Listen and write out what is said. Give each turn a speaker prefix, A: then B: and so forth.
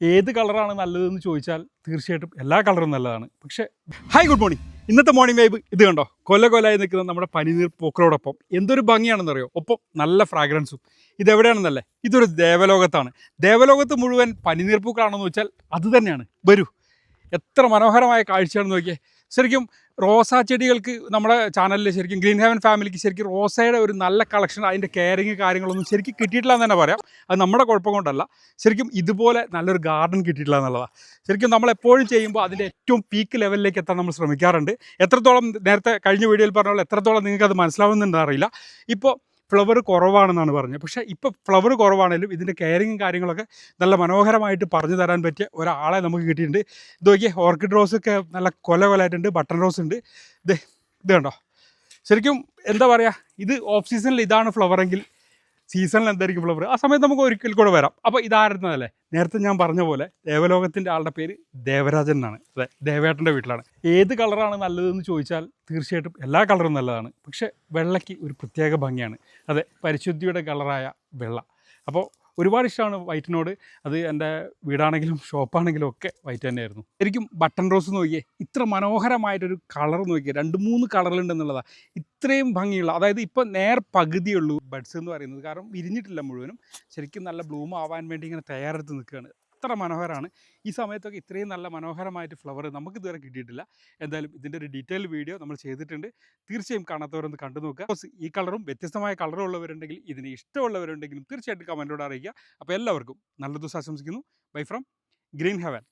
A: ഏത് കളറാണ് നല്ലതെന്ന് ചോദിച്ചാൽ തീർച്ചയായിട്ടും എല്ലാ കളറും നല്ലതാണ്. പക്ഷേ ഹായ് ഗുഡ് മോർണിംഗ്. ഇന്നത്തെ മോർണിംഗ് വൈബ് ഇത് കണ്ടോ, കൊല്ലകൊല്ലായി നിൽക്കുന്ന നമ്മുടെ പനിനീർ പൂക്കളോടൊപ്പം എന്തൊരു ഭംഗിയാണെന്നറിയോ, ഒപ്പം നല്ല ഫ്രാഗ്രൻസും. ഇതെവിടെയാണെന്നല്ലേ, ഇതൊരു ദേവലോകത്താണ്. ദേവലോകത്ത് മുഴുവൻ പനിനീർ പൂക്കളാണെന്ന് വെച്ചാൽ അത് തന്നെയാണ്. വരൂ, എത്ര മനോഹരമായ കാഴ്ചയാണെന്ന് നോക്കിയേ. ശരിക്കും റോസാ ചെടികൾക്ക് നമ്മുടെ ചാനലിൽ ശരിക്കും ഗ്രീൻ ഹെവൻ ഫാമിലിക്ക് ശരിക്കും റോസയുടെ ഒരു നല്ല കളക്ഷൻ, അതിൻ്റെ കെയറിങ് കാര്യങ്ങളൊന്നും ശരിക്കും കിട്ടിയിട്ടില്ല എന്ന് തന്നെ പറയാം. അത് നമ്മുടെ കുഴപ്പം കൊണ്ടല്ല, ശരിക്കും ഇതുപോലെ നല്ലൊരു ഗാർഡൻ കിട്ടിയിട്ടില്ല എന്നുള്ളതാണ്. ശരിക്കും നമ്മൾ എപ്പോഴും ചെയ്യുമ്പോൾ അതിൻ്റെ ഏറ്റവും പീക്ക് ലെവലിലേക്ക് എത്താൻ നമ്മൾ ശ്രമിക്കാറുണ്ട്. എത്രത്തോളം നേരത്തെ കഴിഞ്ഞ വീഡിയോയിൽ പറഞ്ഞ പോലെ എത്രത്തോളം നിങ്ങൾക്ക് അത് മനസ്സിലാവുന്നുണ്ടെന്ന് അറിയില്ല. ഇപ്പോൾ ഫ്ലവർ കുറവാണെന്നാണ് പറഞ്ഞത്. പക്ഷേ ഇപ്പോൾ ഫ്ലവർ കുറവാണെങ്കിലും ഇതിൻ്റെ കെയറിങ്ങും കാര്യങ്ങളൊക്കെ നല്ല മനോഹരമായിട്ട് പറഞ്ഞു തരാൻ പറ്റിയ ഒരാളെ നമുക്ക് കിട്ടിയിട്ടുണ്ട്. ഇത് നോക്കിയേ, ഓർക്കിഡ് റോസൊക്കെ നല്ല കൊലകൊലായിട്ടുണ്ട്. ബട്ടൺ റോസ് ഉണ്ട്. ഇത് കണ്ടോ, ശരിക്കും എന്താ പറയുക, ഇത് ഓഫ് സീസണിൽ ഇതാണ് ഫ്ലവറെങ്കിൽ സീസണിൽ എന്തായിരിക്കും ഫ്ലവർ, ആ സമയത്ത് നമുക്ക് ഒരിക്കൽ കൂടെ വരാം. അപ്പോൾ ഇതായിരുന്നതല്ലേ നേരത്തെ ഞാൻ പറഞ്ഞ പോലെ ദേവലോകത്തിൻ്റെ ആളുടെ പേര് ദേവരാജൻ എന്നാണ്. അതെ, ദേവേട്ടൻ്റെ വീട്ടിലാണ്. ഏത് കളറാണ് നല്ലതെന്ന് ചോദിച്ചാൽ തീർച്ചയായിട്ടും എല്ലാ കളറും നല്ലതാണ്. പക്ഷേ വെള്ളയ്ക്ക് ഒരു പ്രത്യേക ഭംഗിയാണ്. അതെ, പരിശുദ്ധിയുടെ കളറായ വെള്ള. അപ്പോൾ ഒരുപാട് ഇഷ്ടമാണ് വൈറ്റിനോട്. അത് എൻ്റെ വീടാണെങ്കിലും ഷോപ്പാണെങ്കിലും ഒക്കെ വൈറ്റ് തന്നെയായിരുന്നു. ശരിക്കും ബട്ടൺ റോസ് നോക്കിയേ, ഇത്ര മനോഹരമായിട്ടൊരു കളർ നോക്കിയേ, 2-3 കളറിലുണ്ടെന്നുള്ളതാണ്. ഇത്രയും ഭംഗിയുള്ള, അതായത് ഇപ്പോൾ പകുതിയുള്ളൂ ബഡ്സ് എന്ന് പറയുന്നത്. കാരണം വിരിഞ്ഞിട്ടില്ല മുഴുവനും. ശരിക്കും നല്ല ബ്ലൂം ആവാൻ വേണ്ടി ഇങ്ങനെ തയ്യാറെടുത്ത് നിൽക്കുകയാണ്. അത്ര മനോഹരമാണ്. ഈ സമയത്തൊക്കെ ഇത്രയും നല്ല മനോഹരമായിട്ട് ഫ്ലവർ നമുക്ക് ഇതുവരെ കിട്ടിയിട്ടില്ല. എന്തായാലും ഇതിൻ്റെ ഒരു ഡീറ്റെയിൽ വീഡിയോ നമ്മൾ ചെയ്തിട്ടുണ്ട്. തീർച്ചയായും കാണാത്തവരൊന്ന് കണ്ടു നോക്കുക. ഈ കളറും വ്യത്യസ്തമായ കളറുള്ളവരുണ്ടെങ്കിൽ, ഇതിന് ഇഷ്ടമുള്ളവരുണ്ടെങ്കിലും തീർച്ചയായിട്ടും കമൻറ്റോട് അറിയിക്കുക. അപ്പോൾ എല്ലാവർക്കും നല്ല ദിവസം ആശംസിക്കുന്നു. Bye from green heaven.